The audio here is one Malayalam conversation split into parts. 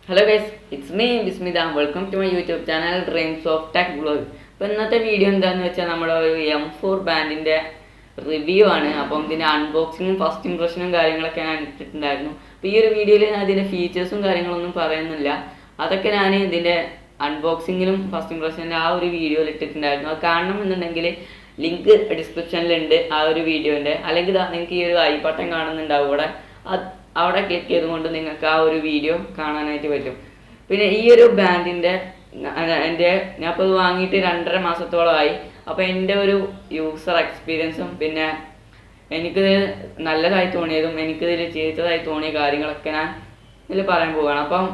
Hello guys, it's me Vismitha. Welcome to my YouTube channel dreams of tech vlog. അപ്പോൾ ഇന്നത്തെ വീഡിയോ എന്താണെന്ന് വെച്ചാൽ നമ്മുടെ ഒരു M4 ബാൻഡിൻ്റെ റിവ്യൂ ആണ്. അപ്പം ഇതിൻ്റെ അൺബോക്സിങ്ങും ഫസ്റ്റ് ഇംപ്രഷനും കാര്യങ്ങളൊക്കെ ഞാൻ ഇട്ടിട്ടുണ്ടായിരുന്നു. അപ്പോൾ ഈ ഒരു വീഡിയോയിൽ ഞാൻ ഇതിൻ്റെ ഫീച്ചേഴ്സും കാര്യങ്ങളൊന്നും പറയുന്നില്ല. അതൊക്കെ ഞാൻ ഇതിൻ്റെ അൺബോക്സിങ്ങിലും ഫസ്റ്റ് ഇംപ്രഷൻ്റെ ആ ഒരു വീഡിയോയിൽ ഇട്ടിട്ടുണ്ടായിരുന്നു. അത് കാണണം എന്നുണ്ടെങ്കിൽ ലിങ്ക് ഡിസ്ക്രിപ്ഷനിലുണ്ട് ആ ഒരു വീഡിയോൻ്റെ. അല്ലെങ്കിൽ നിങ്ങൾക്ക് ഈ ഒരു ഐ ബട്ടൺ കാണുന്നുണ്ടാവും അവിടെ ക്ലിക്ക് ചെയ്തുകൊണ്ട് നിങ്ങൾക്ക് ആ ഒരു വീഡിയോ കാണാനായിട്ട് പറ്റും. പിന്നെ ഈ ഒരു ബാൻഡിൻ്റെ ഞാനിപ്പോൾ ഇത് വാങ്ങിയിട്ട് 2.5 മാസത്തോളമായി. അപ്പോൾ എൻ്റെ ഒരു യൂസർ എക്സ്പീരിയൻസും പിന്നെ എനിക്കിത് നല്ലതായി തോന്നിയതും എനിക്കിതിൽ ചെയ്തതായി തോന്നിയ കാര്യങ്ങളൊക്കെ ഞാൻ ഇതിൽ പറയാൻ പോവുകയാണ്. അപ്പം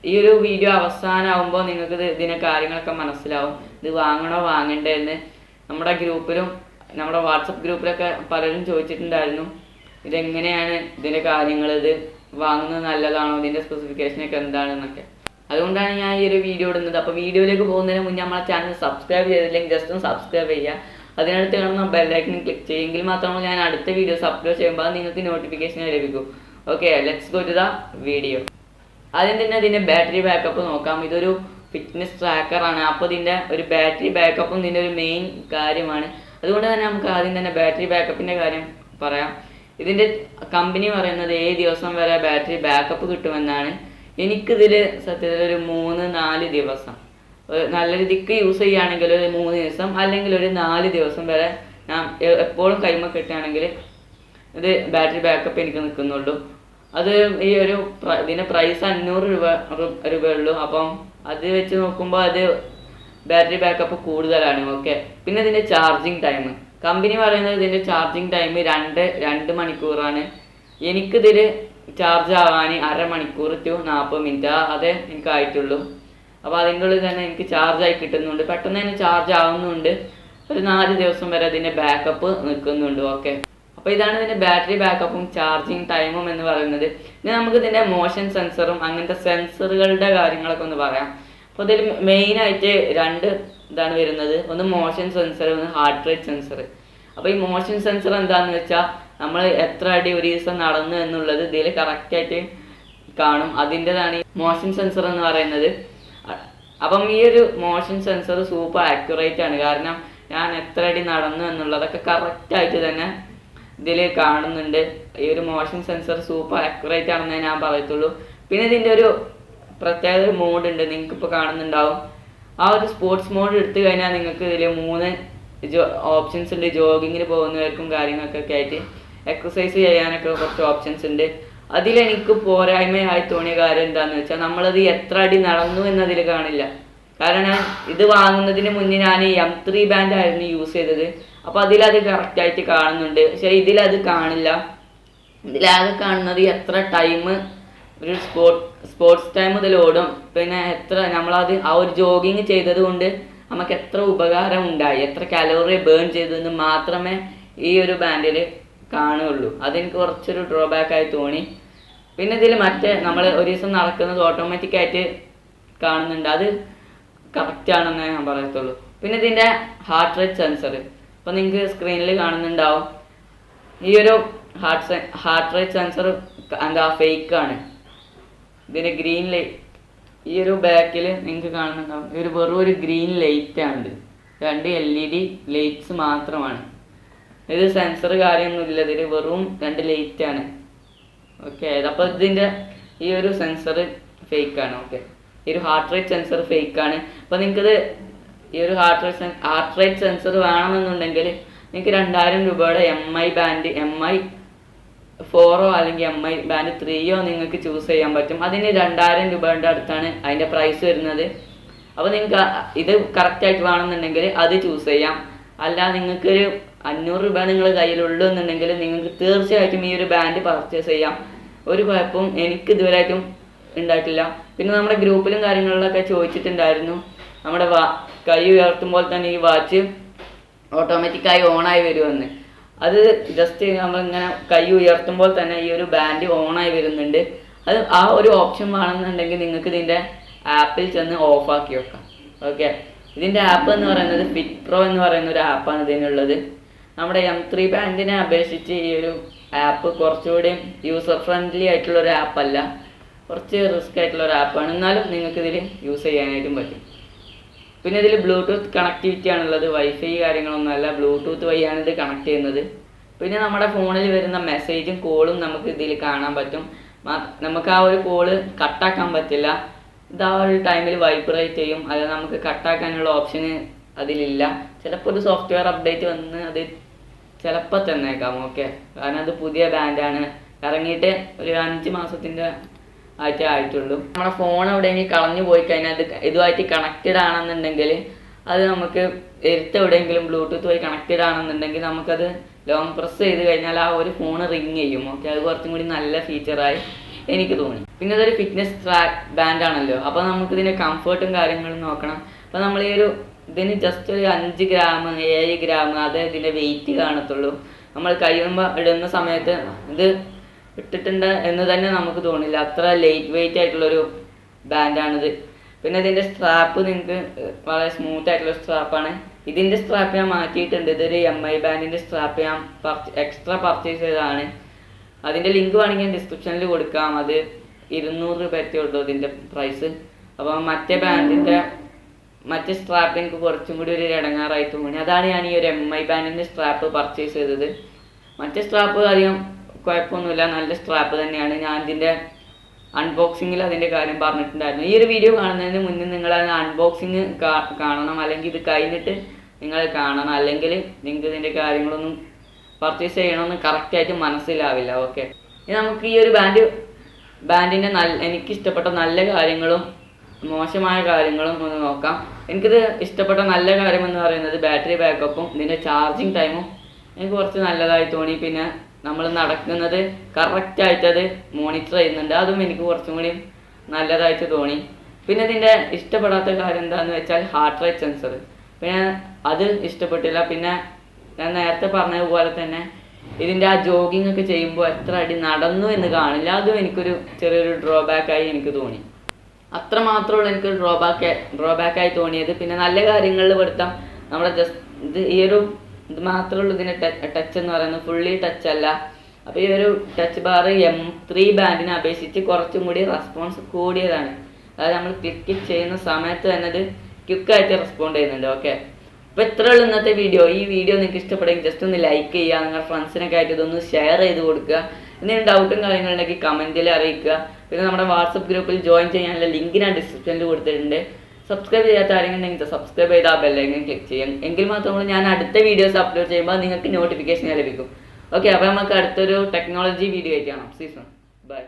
ഈ ഒരു വീഡിയോ അവസാനമാകുമ്പോൾ നിങ്ങൾക്ക് ഇതിൻ്റെ കാര്യങ്ങളൊക്കെ മനസ്സിലാവും. ഇത് വാങ്ങണോ വാങ്ങണ്ടേ എന്ന് നമ്മുടെ ഗ്രൂപ്പിലും നമ്മുടെ വാട്സപ്പ് ഗ്രൂപ്പിലൊക്കെ പലരും ചോദിച്ചിട്ടുണ്ടായിരുന്നു. ഇതെങ്ങനെയാണ് ഇതിൻ്റെ കാര്യങ്ങൾ, ഇത് വാങ്ങുന്നത് നല്ലതാണോ, ഇതിൻ്റെ സ്പെസിഫിക്കേഷനൊക്കെ എന്താണെന്നൊക്കെ. അതുകൊണ്ടാണ് ഞാൻ ഈ ഒരു വീഡിയോ ഇടുന്നത്. അപ്പോൾ വീഡിയോയിലേക്ക് പോകുന്നതിന് മുന്നേ നമ്മളെ ചാനൽ സബ്സ്ക്രൈബ് ചെയ്തില്ലെങ്കിൽ ജസ്റ്റ് ഒന്ന് സബ്സ്ക്രൈബ് ചെയ്യുക. അതിനടുത്ത് കാണുന്ന ബെല്ലൈക്കൺ ക്ലിക്ക് ചെയ്യുമെങ്കിൽ മാത്രമേ ഞാൻ അടുത്ത വീഡിയോസ് അപ്ലോഡ് ചെയ്യുമ്പോൾ നിങ്ങൾക്ക് നോട്ടിഫിക്കേഷൻ ലഭിക്കൂ. Okay, let's go to the video. ആദ്യം തന്നെ ഇതിൻ്റെ ബാറ്ററി ബാക്കപ്പ് നോക്കാം. ഇതൊരു ഫിറ്റ്നസ് ട്രാക്കറാണ്. അപ്പോൾ ഇതിൻ്റെ ഒരു ബാറ്ററി ബാക്കപ്പും ഇതിൻ്റെ ഒരു മെയിൻ കാര്യമാണ്. അതുകൊണ്ട് തന്നെ നമുക്ക് ആദ്യം തന്നെ ബാറ്ററി ബാക്കപ്പിൻ്റെ കാര്യം പറയാം. ഇതിൻ്റെ കമ്പനി പറയുന്നത് 7 ദിവസം വരെ ബാറ്ററി ബാക്കപ്പ് കിട്ടുമെന്നാണ്. എനിക്കിതിൽ സത്യത്തിൽ ഒരു 3-4 ദിവസം നല്ല രീതിക്ക് യൂസ് ചെയ്യുകയാണെങ്കിൽ ഒരു 3 ദിവസം അല്ലെങ്കിൽ ഒരു 4 ദിവസം വരെ ഞാൻ എപ്പോഴും കൈമ കിട്ടുകയാണെങ്കിൽ ഇത് ബാറ്ററി ബാക്കപ്പ് എനിക്ക് നിൽക്കുന്നുള്ളൂ. അത് ഈ ഒരു ഇതിൻ്റെ പ്രൈസ് 500 രൂപയുള്ളൂ. അപ്പം അത് വെച്ച് നോക്കുമ്പോൾ അത് ബാറ്ററി ബാക്കപ്പ് കൂടുതലാണ്. ഓക്കെ, പിന്നെ ഇതിൻ്റെ ചാർജിങ് ടൈം കമ്പനി പറയുന്നത് ഇതിൻ്റെ ചാർജിങ് ടൈം 2 മണിക്കൂറാണ്. എനിക്കിതിൽ ചാർജ് ആവാൻ 1/2 മണിക്കൂർ ടു 40 മിനിറ്റ് അതേ എനിക്കായിട്ടുള്ളൂ. അപ്പോൾ അതിൻ്റെ ഉള്ളിൽ തന്നെ എനിക്ക് ചാർജായി കിട്ടുന്നുണ്ട്, പെട്ടെന്ന് തന്നെ ചാർജ് ആവുന്നുണ്ട്. ഒരു 4 ദിവസം വരെ ഇതിൻ്റെ ബാക്കപ്പ് നിൽക്കുന്നുണ്ട്. ഓക്കെ, അപ്പോൾ ഇതാണ് ഇതിൻ്റെ ബാറ്ററി ബാക്കപ്പും ചാർജിങ് ടൈമും എന്ന് പറയുന്നത്. ഇനി നമുക്ക് ഇതിൻ്റെ മോഷൻ സെൻസറും അങ്ങനത്തെ സെൻസറുകളുടെ കാര്യങ്ങളൊക്കെ ഒന്ന് പറയാം. അപ്പോൾ ഇതിൽ മെയിനായിട്ട് 2 ഇതാണ് വരുന്നത്. ഒന്ന് മോഷൻ സെൻസർ, ഒന്ന് ഹാർട്ട് റേറ്റ് സെൻസർ. അപ്പോൾ ഈ മോഷൻ സെൻസർ എന്താണെന്ന് വെച്ചാൽ നമ്മൾ എത്ര അടി ഒരു ദിവസം നടന്നു എന്നുള്ളത് ഇതിൽ കറക്റ്റായിട്ട് കാണും. അതിൻ്റെതാണ് ഈ മോഷൻ സെൻസർ എന്ന് പറയുന്നത്. അപ്പം ഈ ഒരു മോഷൻ സെൻസർ സൂപ്പർ ആക്യുറേറ്റ് ആണ്. കാരണം ഞാൻ എത്ര അടി നടന്നു എന്നുള്ളതൊക്കെ കറക്റ്റായിട്ട് തന്നെ ഇതിൽ കാണുന്നുണ്ട്. ഈ ഒരു മോഷൻ സെൻസർ സൂപ്പർ ആക്യുറേറ്റ് ആണെന്നേ ഞാൻ പറയത്തുള്ളൂ. പിന്നെ ഇതിൻ്റെ ഒരു പ്രത്യേക ഒരു മോഡ് ഉണ്ട്, നിങ്ങൾക്കിപ്പോൾ കാണുന്നുണ്ടാവും. ആ ഒരു സ്പോർട്സ് മോഡ് എടുത്തു കഴിഞ്ഞാൽ നിങ്ങൾക്ക് ഇതിൽ 3 ഓപ്ഷൻസ് ഉണ്ട്. ജോഗിങ്ങിന് പോകുന്നവർക്കും കാര്യങ്ങൾക്കൊക്കെ ആയിട്ട് എക്സസൈസ് ചെയ്യാനൊക്കെ കുറച്ച് ഓപ്ഷൻസ് ഉണ്ട്. അതിലെനിക്ക് പോരായ്മയായി തോന്നിയ കാര്യം എന്താണെന്ന് വെച്ചാൽ നമ്മളത് എത്ര അടി നടന്നു എന്നതിൽ കാണില്ല. കാരണം ഇത് വാങ്ങുന്നതിന് മുന്നേ ഞാൻ M3 ബാൻഡ് ആയിരുന്നു യൂസ് ചെയ്തത്. അപ്പോൾ അതിലത് കറക്റ്റായിട്ട് കാണുന്നുണ്ട്. പക്ഷേ ഇതിലത് കാണില്ല. ഇതിലാകെ കാണുന്നത് എത്ര ടൈം ഒരു സ്പോർട്സ് ടൈം ഇതിൽ ഓടും, പിന്നെ എത്ര നമ്മളത് ആ ഒരു ജോഗിങ് ചെയ്തത് കൊണ്ട് നമുക്ക് എത്ര ഉപകാരം ഉണ്ടായി, എത്ര കലോറി ബേൺ ചെയ്തതെന്ന് മാത്രമേ ഈ ഒരു ബാൻഡിൽ കാണുകയുള്ളൂ. അതെനിക്ക് കുറച്ചൊരു ഡ്രോബാക്ക് ആയി തോന്നി. പിന്നെ ഇതിൽ മറ്റേ നമ്മൾ ഒരു ദിവസം നടക്കുന്നത് ഓട്ടോമാറ്റിക്കായിട്ട് കാണുന്നുണ്ട്, അത് കറക്റ്റാണെന്നേ ഞാൻ പറയത്തുള്ളൂ. പിന്നെ ഇതിൻ്റെ ഹാർട്ട് റേറ്റ് സെൻസർ ഇപ്പോൾ നിങ്ങൾക്ക് സ്ക്രീനിൽ കാണുന്നുണ്ടാവും. ഈ ഒരു ഹാർട്ട് റേറ്റ് സെൻസർ എന്താ ഫേക്കാണ്. ഇതിൻ്റെ ഗ്രീൻ ലൈറ്റ് ഈ ഒരു ബാക്കിൽ നിങ്ങൾക്ക് കാണുന്നുണ്ടാവും. ഈ ഒരു വെറും ഒരു ഗ്രീൻ ലൈറ്റാണ്. 2 LED ലൈറ്റ്സ് മാത്രമാണ്. ഇത് സെൻസർ കാര്യമൊന്നുമില്ല, ഇതിൽ വെറും 2 ലൈറ്റാണ്. ഓക്കെ, അപ്പോൾ ഇതിൻ്റെ ഈ ഒരു സെൻസർ ഫേക്കാണ്. ഓക്കെ, ഈ ഒരു ഹാർട്ട് റേറ്റ് സെൻസർ ഫേക്കാണ്. അപ്പോൾ നിങ്ങൾക്കിത് ഈ ഒരു ഹാർട്ട് റേറ്റ് സെൻസർ വേണമെന്നുണ്ടെങ്കിൽ നിങ്ങൾക്ക് 2000 രൂപയുടെ MI ബാൻഡ് MI4 അല്ലെങ്കിൽ MI ബാൻഡ് 3 നിങ്ങൾക്ക് ചൂസ് ചെയ്യാൻ പറ്റും. അതിന് 2000 രൂപയുടെ അടുത്താണ് അതിൻ്റെ പ്രൈസ് വരുന്നത്. അപ്പോൾ നിങ്ങൾക്ക് ഇത് കറക്റ്റായിട്ട് വേണമെന്നുണ്ടെങ്കിൽ അത് ചൂസ് ചെയ്യാം. അല്ല നിങ്ങൾക്കൊരു 500 രൂപ നിങ്ങളുടെ കയ്യിലുള്ളൂ എന്നുണ്ടെങ്കിൽ നിങ്ങൾക്ക് തീർച്ചയായിട്ടും ഈ ഒരു ബാൻഡ് പർച്ചേസ് ചെയ്യാം. ഒരു കുഴപ്പവും എനിക്ക് ഇതുവരെയായിട്ടും ഉണ്ടായിട്ടില്ല. പിന്നെ നമ്മുടെ ഗ്രൂപ്പിലും കാര്യങ്ങളിലൊക്കെ ചോദിച്ചിട്ടുണ്ടായിരുന്നു, നമ്മുടെ കൈ ഉയർത്തുമ്പോൾ തന്നെ ഈ വാച്ച് ഓട്ടോമാറ്റിക്കായി ഓണായി വരുമെന്ന്. അത് ജസ്റ്റ് നമ്മളിങ്ങനെ കൈ ഉയർത്തുമ്പോൾ തന്നെ ഈ ഒരു ബാൻഡ് ഓണായി വരുന്നുണ്ട്. അത് ആ ഒരു ഓപ്ഷൻ വേണമെന്നുണ്ടെങ്കിൽ നിങ്ങൾക്ക് ഇതിൻ്റെ ആപ്പിൽ ചെന്ന് ഓഫാക്കി വെക്കാം. ഓക്കെ, ഇതിൻ്റെ ആപ്പ് എന്ന് പറയുന്നത് ഫിറ്റ് പ്രോ എന്ന് പറയുന്ന ഒരു ആപ്പാണ് ഇതിനുള്ളത്. നമ്മുടെ M3 ബാൻഡിനെ അപേക്ഷിച്ച് ഈ ഒരു ആപ്പ് കുറച്ചുകൂടി യൂസർ ഫ്രണ്ട്ലി ആയിട്ടുള്ളൊരു ആപ്പല്ല. കുറച്ച് റിസ്ക് ആയിട്ടുള്ള ഒരു ആപ്പാണ്, എന്നാലും നിങ്ങൾക്ക് ഇതിൽ യൂസ് ചെയ്യാനായിട്ടും പറ്റും. പിന്നെ ഇതിൽ ബ്ലൂടൂത്ത് കണക്ടിവിറ്റി ആണുള്ളത്, വൈഫൈ കാര്യങ്ങളൊന്നുമല്ല, ബ്ലൂടൂത്ത് വഴിയാണ് ഇത് കണക്ട് ചെയ്യുന്നത്. പിന്നെ നമ്മുടെ ഫോണിൽ വരുന്ന മെസ്സേജും കോളും നമുക്ക് ഇതിൽ കാണാൻ പറ്റും. നമുക്ക് ആ ഒരു കോള് കട്ടാക്കാൻ പറ്റില്ല, ഇത് ആ ഒരു ടൈമിൽ വൈബ്രേറ്റ് ചെയ്യും. അത് നമുക്ക് കട്ടാക്കാനുള്ള ഓപ്ഷന് അതിലില്ല. ചിലപ്പോൾ ഒരു സോഫ്റ്റ്വെയർ അപ്ഡേറ്റ് വന്ന് അത് ചിലപ്പോൾ തന്നേക്കാം. ഓക്കെ, കാരണം അത് പുതിയ ബാൻഡാണ്, ഇറങ്ങിയിട്ട് ഒരു 5 മാസത്തിൻ്റെ ആയിട്ടുള്ളൂ. നമ്മുടെ ഫോൺ എവിടെയെങ്കിലും കളഞ്ഞു പോയി കഴിഞ്ഞാൽ അത് ഇതുമായിട്ട് കണക്റ്റഡ് ആണെന്നുണ്ടെങ്കിൽ അത് നമുക്ക് എവിടെയെങ്കിലും ബ്ലൂടൂത്ത് വഴി കണക്റ്റഡ് ആണെന്നുണ്ടെങ്കിൽ നമുക്കത് ലോങ് പ്രസ് ചെയ്ത് കഴിഞ്ഞാൽ ആ ഒരു ഫോൺ റിങ് ചെയ്യും. ഓക്കെ, അത് കുറച്ചും കൂടി നല്ല ഫീച്ചറായി എനിക്ക് തോന്നി. പിന്നെ ഇതൊരു ഫിറ്റ്നസ് ട്രാക്ക് ബാൻഡാണല്ലോ, അപ്പോൾ നമുക്കിതിൻ്റെ കംഫർട്ടും കാര്യങ്ങളും നോക്കണം. അപ്പോൾ നമ്മൾ ഈ ഇതിന് ജസ്റ്റ് ഒരു 5 ഗ്രാം 7 ഗ്രാം അതേ ഇതിൻ്റെ വെയിറ്റ് കാണത്തുള്ളൂ. നമ്മൾ കഴിയുമ്പോൾ ഇടുന്ന സമയത്ത് ഇത് ഇട്ടിട്ടുണ്ട് എന്ന് തന്നെ നമുക്ക് തോന്നില്ല, അത്ര ലൈറ്റ് വെയിറ്റ് ആയിട്ടുള്ളൊരു ബാൻഡാണിത്. പിന്നെ ഇതിൻ്റെ സ്ട്രാപ്പ് നിങ്ങൾക്ക് വളരെ സ്മൂത്ത് ആയിട്ടുള്ള സ്ട്രാപ്പാണ്. ഇതിൻ്റെ സ്ട്രാപ്പ് ഞാൻ മാറ്റിയിട്ടുണ്ട്, ഇതൊരു MI ബാൻഡിൻ്റെ സ്ട്രാപ്പ് ഞാൻ എക്സ്ട്രാ പർച്ചേസ് ചെയ്തതാണ്. അതിൻ്റെ ലിങ്ക് വേണമെങ്കിൽ ഡിസ്ക്രിപ്ഷനിൽ കൊടുക്കാം. അത് 200 രൂപയൊക്കെ ഉള്ളൂ ഇതിൻ്റെ പ്രൈസ്. അപ്പോൾ മറ്റേ സ്ട്രാപ്പ് എനിക്ക് കുറച്ചും കൂടി ഒരു ഇടങ്ങാറായി തോന്നി, അതാണ് ഞാൻ ഈ ഒരു MI ബാൻഡിൻ്റെ സ്ട്രാപ്പ് പർച്ചേസ് ചെയ്തത്. മറ്റേ സ്ട്രാപ്പ് അധികം കുഴപ്പമൊന്നുമില്ല, നല്ല സ്ട്രാപ്പ് തന്നെയാണ്. ഞാൻ ഇതിൻ്റെ അൺബോക്സിങ്ങിൽ അതിൻ്റെ കാര്യം പറഞ്ഞിട്ടുണ്ടായിരുന്നു. ഈ ഒരു വീഡിയോ കാണുന്നതിന് മുന്നേ നിങ്ങൾ അത് അൺബോക്സിങ് കാണണം, അല്ലെങ്കിൽ ഇത് കഴിഞ്ഞിട്ട് നിങ്ങൾ കാണണം, അല്ലെങ്കിൽ നിങ്ങൾക്ക് ഇതിൻ്റെ കാര്യങ്ങളൊന്നും പർച്ചേസ് ചെയ്യണമെന്ന് കറക്റ്റായിട്ട് മനസ്സിലാവില്ല. ഓക്കെ, ഇനി നമുക്ക് ഈ ഒരു ബാൻഡിൻ്റെ എനിക്കിഷ്ടപ്പെട്ട നല്ല കാര്യങ്ങളും മോശമായ കാര്യങ്ങളും ഒന്ന് നോക്കാം. എനിക്കിത് ഇഷ്ടപ്പെട്ട നല്ല കാര്യം എന്ന് പറയുന്നത് ബാറ്ററി ബാക്കപ്പും ഇതിൻ്റെ ചാർജിങ് ടൈമും എനിക്ക് കുറച്ച് നല്ലതായി തോന്നി. പിന്നെ നമ്മൾ നടക്കുന്നത് കറക്റ്റായിട്ടത് മോണിറ്റർ ചെയ്യുന്നുണ്ട്, അതും എനിക്ക് കുറച്ചും കൂടി നല്ലതായിട്ട് തോന്നി. പിന്നെ ഇതിൻ്റെ ഇഷ്ടപ്പെടാത്ത കാര്യം എന്താണെന്ന് വെച്ചാൽ ഹാർട്ട് റേറ്റ് സെൻസർ, പിന്നെ അത് ഇഷ്ടപ്പെട്ടില്ല. പിന്നെ ഞാൻ നേരത്തെ പറഞ്ഞതുപോലെ തന്നെ ഇതിൻ്റെ ആ ജോഗിങ് ഒക്കെ ചെയ്യുമ്പോൾ എത്ര അടി നടന്നു എന്ന് കാണില്ല, അതും എനിക്കൊരു ചെറിയൊരു ഡ്രോബാക്കായി എനിക്ക് തോന്നി. അത്ര മാത്രമുള്ള എനിക്ക് ഡ്രോബാക്കായി തോന്നിയത്. പിന്നെ നല്ല കാര്യങ്ങളിൽ പെടുത്താം, നമ്മുടെ ജസ്റ്റ് ഇത് മാത്രമേ ഉള്ളൂ ഇതിൻ്റെ ടച്ച് എന്ന് പറയുന്നത്, ഫുള്ളി ടച്ച് അല്ല. അപ്പോൾ ഈ ഒരു ടച്ച് ബാർ M3 ബാൻഡിനെ അപേക്ഷിച്ച് കുറച്ചും കൂടി റെസ്പോൺസ് കൂടിയതാണ്. അതായത് നമ്മൾ ക്ലിക്ക് ചെയ്യുന്ന സമയത്ത് തന്നെ ഇത് ക്വിക്കായിട്ട് റെസ്പോണ്ട് ചെയ്യുന്നുണ്ട്. ഓക്കെ, അപ്പോൾ ഇത്രയേ ഉള്ളൂ ഇന്നത്തെ വീഡിയോ. ഈ വീഡിയോ നിങ്ങൾക്ക് ഇഷ്ടപ്പെടുമെങ്കിൽ ജസ്റ്റ് ഒന്ന് ലൈക്ക് ചെയ്യുക, നിങ്ങളുടെ ഫ്രണ്ട്സിനൊക്കെ ആയിട്ട് ഇതൊന്ന് ഷെയർ ചെയ്ത് കൊടുക്കുക. എന്തെങ്കിലും ഡൗട്ടും കാര്യങ്ങളുണ്ടെങ്കിൽ കമൻറ്റിൽ അറിയിക്കുക. പിന്നെ നമ്മുടെ വാട്സപ്പ് ഗ്രൂപ്പിൽ ജോയിൻ ചെയ്യാനുള്ള ലിങ്ക് ഞാൻ ഡിസ്ക്രിപ്ഷനിൽ കൊടുത്തിട്ടുണ്ട്. സബ്സ്ക്രൈബ് ചെയ്യാത്ത ആരെങ്കിലും ഉണ്ടെങ്കിൽ സബ്സ്ക്രൈബ് ചെയ്ത് ആ ബെല്ലൈക്കൺ ക്ലിക്ക് ചെയ്യാം, എങ്കിൽ മാത്രമേ ഞാൻ അടുത്ത വീഡിയോസ് അപ്ലോഡ് ചെയ്യുമ്പോൾ നിങ്ങൾക്ക് നോട്ടിഫിക്കേഷൻ ലഭിക്കും. ഓക്കെ, അപ്പോൾ നമുക്ക് അടുത്തൊരു ടെക്നോളജി വീഡിയോ ആയിട്ട് കാണാം. സീസൺ ബൈ.